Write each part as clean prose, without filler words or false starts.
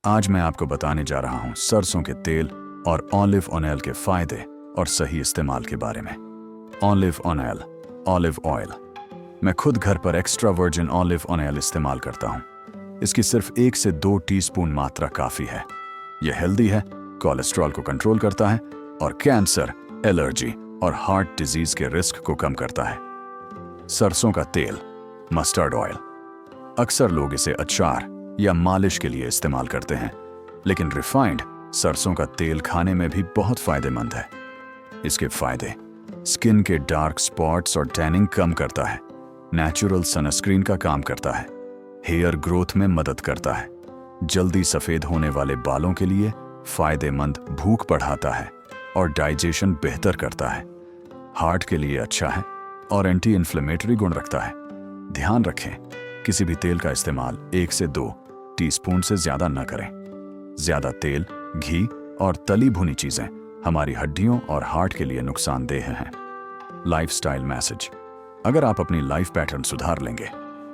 आज मैं आपको बताने जा रहा हूं सरसों के तेल और ऑलिव ऑयल के फायदे और सही इस्तेमाल के बारे में। Olive oil, olive oil. मैं खुद घर पर एक्स्ट्रा वर्जिन ऑलिव ऑयल इस्तेमाल करता हूं। इसकी सिर्फ 1 से 2 टीस्पून मात्रा काफी है। यह हेल्दी है, कोलेस्ट्रॉल को कंट्रोल करता है और कैंसर, एलर्जी और हार्ट डिजीज के रिस्क को कम करता है। सरसों का तेल, मस्टर्ड ऑयल। अक्सर लोग इसे अचार या मालिश के लिए इस्तेमाल करते हैं, लेकिन रिफाइंड सरसों का तेल खाने में भी बहुत फायदेमंद है। इसके फायदे: स्किन के डार्क स्पॉट्स और टैनिंग कम करता है, नेचुरल सनस्क्रीन का काम करता है, हेयर ग्रोथ में मदद करता है, जल्दी सफेद होने वाले बालों के लिए फायदेमंद, भूख बढ़ाता है और डाइजेशन बेहतर करता है, हार्ट के लिए अच्छा है और एंटी इन्फ्लेमेटरी गुण रखता है। ध्यान रखें, किसी भी तेल का इस्तेमाल 1 से 2 टीस्पून से ज्यादा न करें। ज्यादा तेल, घी और तली भुनी चीजें हमारी हड्डियों और हार्ट के लिए नुकसानदेह हैं। लाइफस्टाइल मैसेज: अगर आप अपनी लाइफ पैटर्न सुधार लेंगे,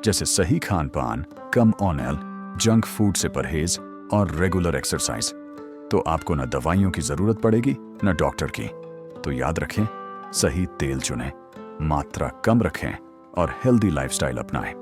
जैसे सही खान पान, कम ऑयल, जंक फूड से परहेज और रेगुलर एक्सरसाइज, तो आपको न दवाइयों की जरूरत पड़ेगी न डॉक्टर की। तो याद रखें, सही तेल चुनें, मात्रा कम रखें और हेल्दी लाइफस्टाइल अपनाएं।